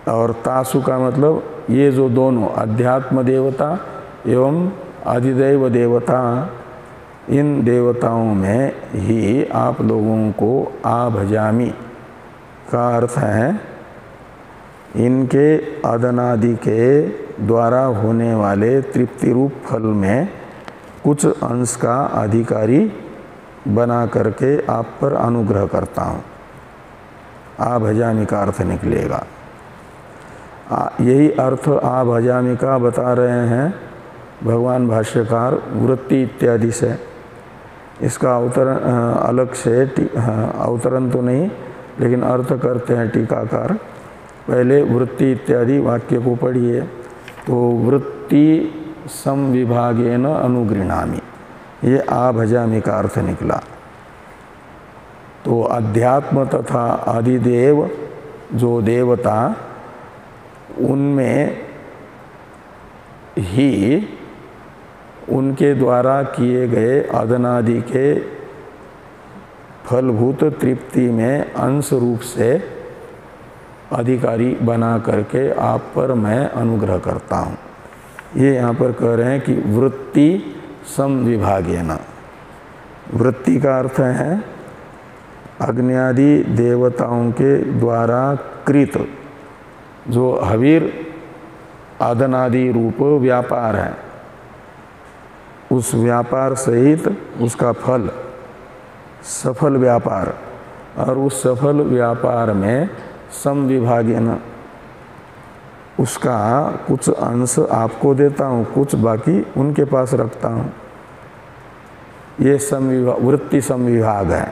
और तासु का मतलब ये जो दोनों अध्यात्म देवता एवं अधिदैव देवता, इन देवताओं में ही आप लोगों को आभजामी का अर्थ है इनके अदनादि के द्वारा होने वाले तृप्ति रूप फल में कुछ अंश का अधिकारी बना करके आप पर अनुग्रह करता हूँ। आभजामी का अर्थ निकलेगा। यही अर्थ आभजामी का बता रहे हैं भगवान भाष्यकार वृत्ति इत्यादि से। इसका अवतरण अलग से अवतरण तो नहीं, लेकिन अर्थ करते हैं टीकाकार। पहले वृत्ति इत्यादि वाक्य को पढ़िए। तो वृत्ति समविभागेन अनुगृह्णामि, ये आभजामि का अर्थ निकला। तो अध्यात्म तथा आदिदेव जो देवता, उनमें ही उनके द्वारा किए गए अदनादि के फलभूत तृप्ति में अंश रूप से अधिकारी बना करके आप पर मैं अनुग्रह करता हूँ। ये यहाँ पर कह रहे हैं कि वृत्ति समविभागेन। वृत्ति का अर्थ है अग्नि आदि देवताओं के द्वारा कृत जो हवीर आदनादि रूप व्यापार है, उस व्यापार सहित उसका फल सफल व्यापार, और उस सफल व्यापार में समविभागेन उसका कुछ अंश आपको देता हूँ, कुछ बाकी उनके पास रखता हूँ। ये वृत्ति समविभाग है।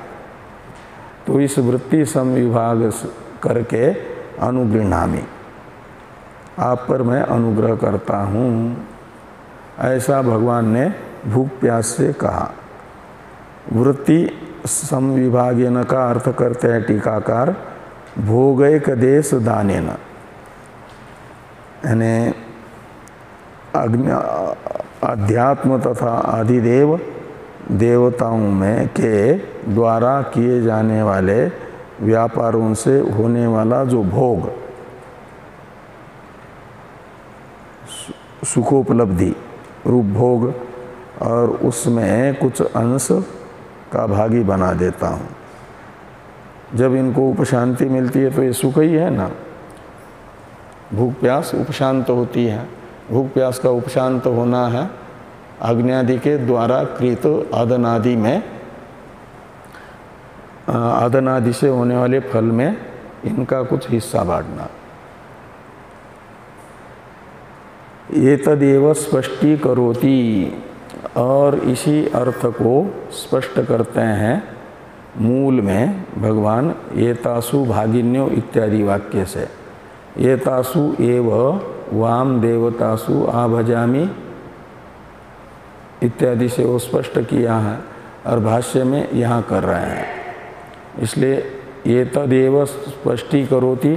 तो इस वृत्ति समविभाग करके अनुगृह्णामि, आप पर मैं अनुग्रह करता हूँ। ऐसा भगवान ने भूख प्यास से कहा। वृत्ति समविभागेन का अर्थ करते हैं टीकाकार भोगैक देश दानेन, यानी अध्यात्म तथा अधिदेव देवताओं में के द्वारा किए जाने वाले व्यापारों से होने वाला जो भोग, सुखोपलब्धि रूप भोग, और उसमें कुछ अंश का भागी बना देता हूँ। जब इनको उपशांति मिलती है तो ये सुख ही है ना। भूख प्यास उपशांत होती है। भूख प्यास का उपशांत होना है अग्नि के द्वारा कृत आदनादि में, आदनादि से होने वाले फल में इनका कुछ हिस्सा बांटना। ये तदेव स्पष्टी करोति, और इसी अर्थ को स्पष्ट करते हैं मूल में भगवान एतासु भागिन्यो इत्यादि वाक्य से। एतासु एव वाम देवतासु आभजामि इत्यादि से वो स्पष्ट किया है, और भाष्य में यहाँ कर रहे हैं। इसलिए ये तदेव स्पष्टी करोति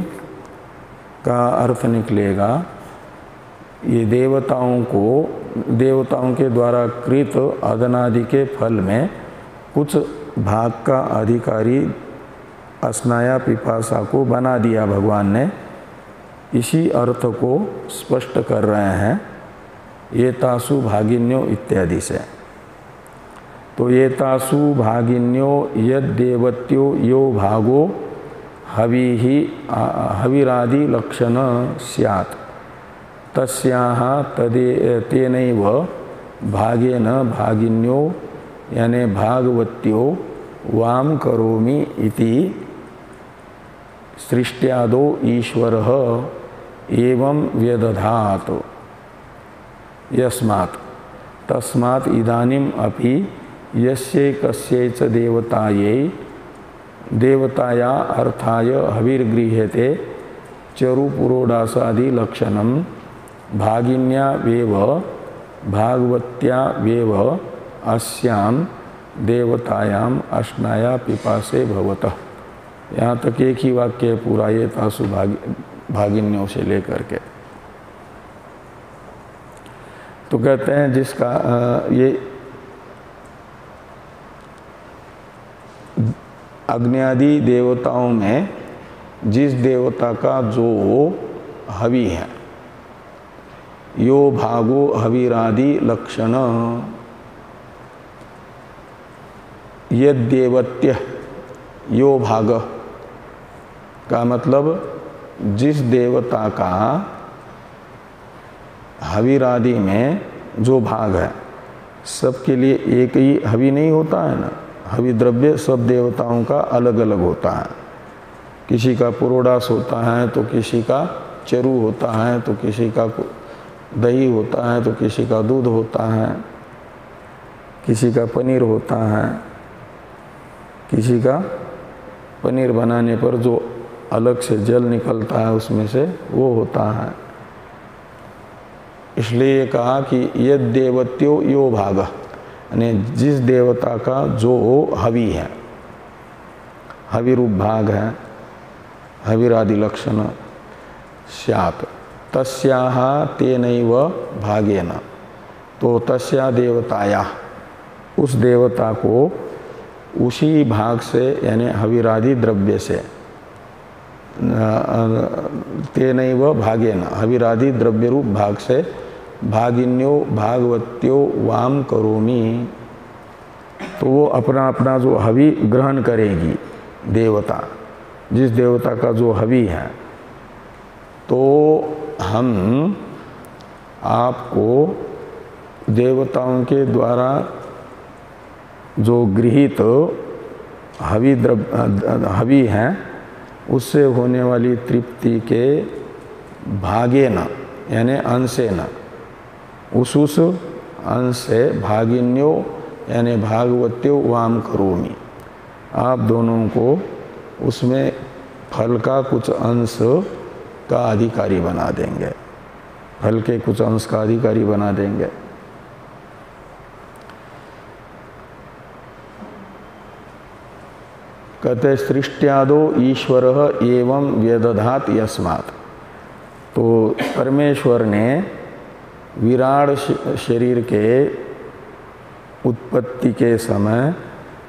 का अर्थ निकलेगा ये देवताओं के द्वारा कृत अदनादि के फल में कुछ भाग का अधिकारी अस्नाया पिपासा को बना दिया भगवान ने। इसी अर्थ को स्पष्ट कर रहे हैं ये तासु भागिन्यो इत्यादि से। तो ये तासु भागिन्यो यद देवत्यो यो भागो हविरादि लक्षण स्यात् तस्याः तेनैव भागेन भागिन्यो यानी भागवत्यो वाम करोमि इति सृष्ट्यादो ईश्वरः एवं व्यदधात् यस्मात् तस्मात् इदानीम् अपि यस्यैकस्यै च देवताया अर्थाय हविर्गृह्यते चरुपुरोडासादि लक्षणं भागिन्यावेव भागवत्या वेव अस्याम देवतायाम अश्नाया पिपासे भवतः। यहाँ तक एक ही वाक्य है पूरा, ये तासु भागिन्यों से लेकर के। तो कहते हैं जिसका ये अग्नि आदि देवताओं में जिस देवता का जो हवि है, यो भागो हविरादि लक्षण, यद्देवत्य यो भाग का मतलब जिस देवता का हविरादि में जो भाग है, सबके लिए एक ही हवि नहीं होता है ना, हवि द्रव्य सब देवताओं का अलग अलग होता है। किसी का पुरोडास होता है तो किसी का चरु होता है, तो किसी का दही होता है, तो किसी का दूध होता है, किसी का पनीर होता है, किसी का पनीर बनाने पर जो अलग से जल निकलता है उसमें से वो होता है। इसलिए कहा कि यद देवत्यो यो भाग, यानी जिस देवता का जो हवि है, हवि रूप भाग है, हविरादि लक्षण स्यात् तस्याः तेनैव भागेन, तो तस्या देवताया, उस देवता को उसी भाग से यानी हविरादि द्रव्य से, तेनैव भागेन हविरादि द्रव्य रूप भाग से भागिन्यो भागवत्यो वाम करोमि, तो वो अपना अपना जो हवि ग्रहण करेगी देवता, जिस देवता का जो हवि है, तो हम आपको देवताओं के द्वारा जो गृहीत हवि है उससे होने वाली तृप्ति के भागे न यानी अंशे न, उस अंश से भागिन्यो यानी भागवत्यो वाम करोमि, आप दोनों को उसमें फल का कुछ अंश का अधिकारी बना देंगे, फल के कुछ अंश का अधिकारी बना देंगे। कहते सृष्ट्यादो ईश्वर एवं व्यदधात यस्मात्, तो परमेश्वर ने विराट शरीर के उत्पत्ति के समय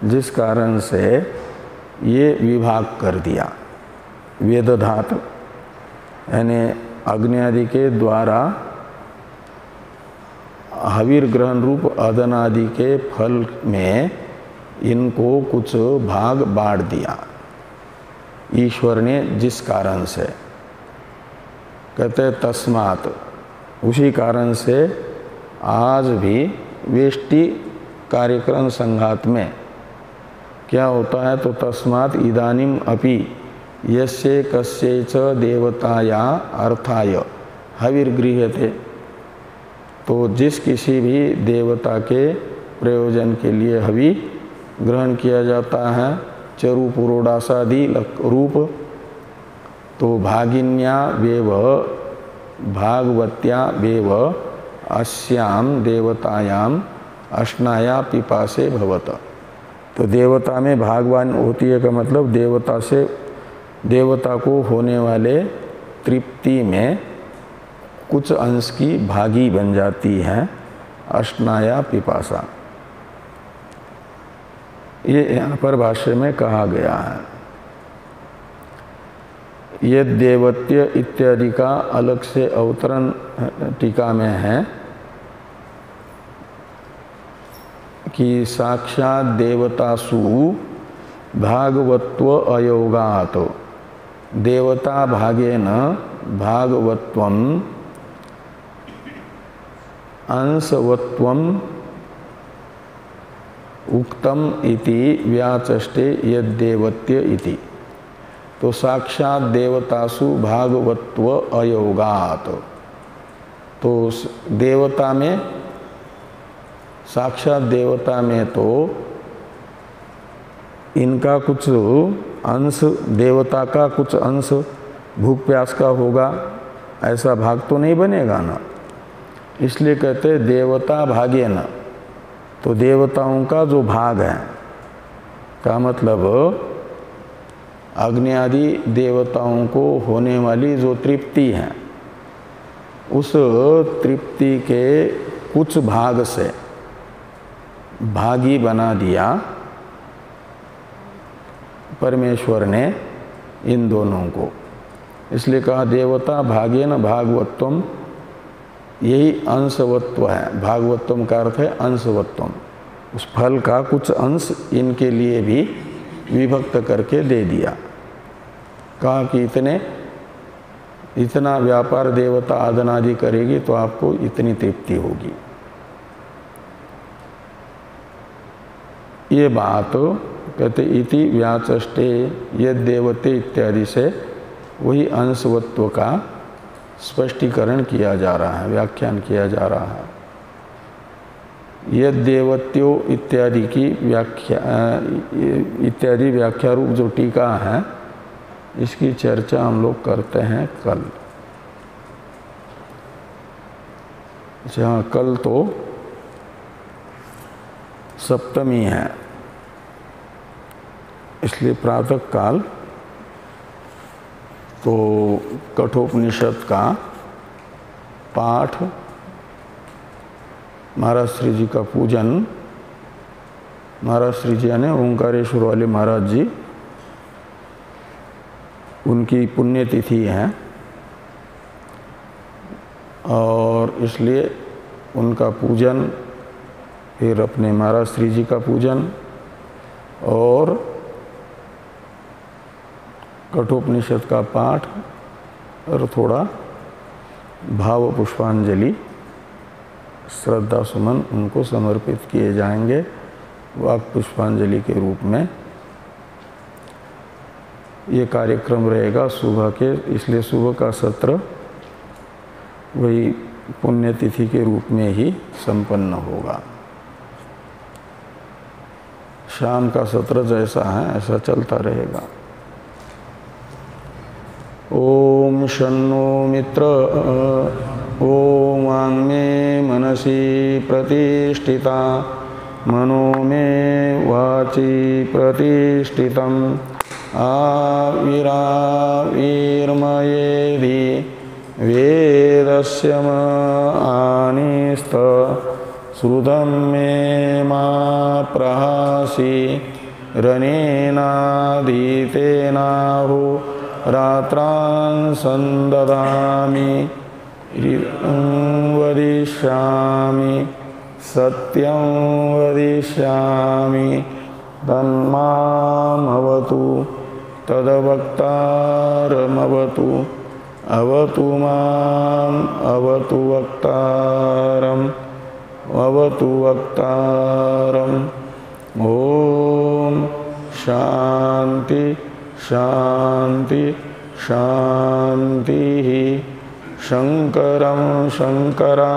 जिस कारण से ये विभाग कर दिया, वेदधात यानी अग्नि आदि के द्वारा हविर ग्रहण रूप अदन आदि के फल में इनको कुछ भाग बांट दिया ईश्वर ने, जिस कारण से कहते तस्मात्, उसी कारण से आज भी वेष्टि कार्यक्रम संघात में क्या होता है, तो तस्मात् इदानीम अपि यस्य कस्यैच देवताया अर्थाय हविर्गृह्यते, तो जिस किसी भी देवता के प्रयोजन के लिए हवि ग्रहण किया जाता है, चरु पुरोडासादि रूप, तो भागिन्या वेव भागवत्या वेव अस्याम देवतायाम अश्नाया पिपासे भवत, तो देवता में भागवान होती है का मतलब देवता से देवता को होने वाले तृप्ति में कुछ अंश की भागी बन जाती है, अश्नाया पिपासा, ये यहाँ पर भाष्य में कहा गया है। ये देवत्य इत्यादि का अलग से अवतरण टीका में है कि साक्षात देवतासु भागवत्व अयोगात् देवता भागेन भागवत्वम अंशवत्वम उक्तम इति व्याचष्टे यद्देवत्य इति, तो साक्षात देवतासु भागवत्व अयोगात्, तो देवता में साक्षात देवता में तो इनका कुछ अंश, देवता का कुछ अंश भूख प्यास का होगा, ऐसा भाग तो नहीं बनेगा ना। इसलिए कहते हैं देवता भागेन। तो देवताओं का जो भाग है का मतलब अग्नि आदि देवताओं को होने वाली जो तृप्ति है, उस तृप्ति के कुछ भाग से भागी बना दिया परमेश्वर ने इन दोनों को। इसलिए कहा देवता भागेन भागवत्वम, यही अंशवत्व है। भागवत्वम का अर्थ है अंशवत्वम, उस फल का कुछ अंश इनके लिए भी विभक्त करके दे दिया। कहा कि इतना व्यापार देवता आदनादि करेगी तो आपको इतनी तृप्ति होगी। ये बात कहते इति व्याचष्टे यद देवते इत्यादि से वही अंशवत्व का स्पष्टीकरण किया जा रहा है, व्याख्यान किया जा रहा है। यद देवत्यो इत्यादि की इत्यादि व्याख्या रूप जो टीका है, इसकी चर्चा हम लोग करते हैं कल। जहाँ कल तो सप्तमी है, इसलिए प्रातः काल तो कठोपनिषद का पाठ, महाराज श्री जी का पूजन, महाराज श्री जी यानी ओंकारेश्वर वाले महाराज जी, उनकी पुण्यतिथि है और इसलिए उनका पूजन, फिर अपने महाराज श्री जी का पूजन और कठोपनिषद का पाठ और थोड़ा भाव पुष्पांजलि श्रद्धा सुमन उनको समर्पित किए जाएंगे वाक पुष्पांजलि के रूप में। ये कार्यक्रम रहेगा सुबह के, इसलिए सुबह का सत्र वही पुण्यतिथि के रूप में ही संपन्न होगा। शाम का सत्र जैसा है ऐसा चलता रहेगा। ओम शन्नो मित्र ओम वाङ्मे मनसि प्रतिष्ठिता मनो मे वाचि प्रतिष्ठितम् आविराविर्मयेधि वेदस्य आनिस्त श्रुतं मे मा प्रहासि रनेनाधीतेनाहु रात्रान् संददामि वदिष्यामि सत्यं वदिष्यामि तन्मामवतु तद्वक्तारमवतु अवतु माम् अवतु वक्तारम् अवतु वक्तारम्। ओम शांति शांति शांति। शंकरं शंकरा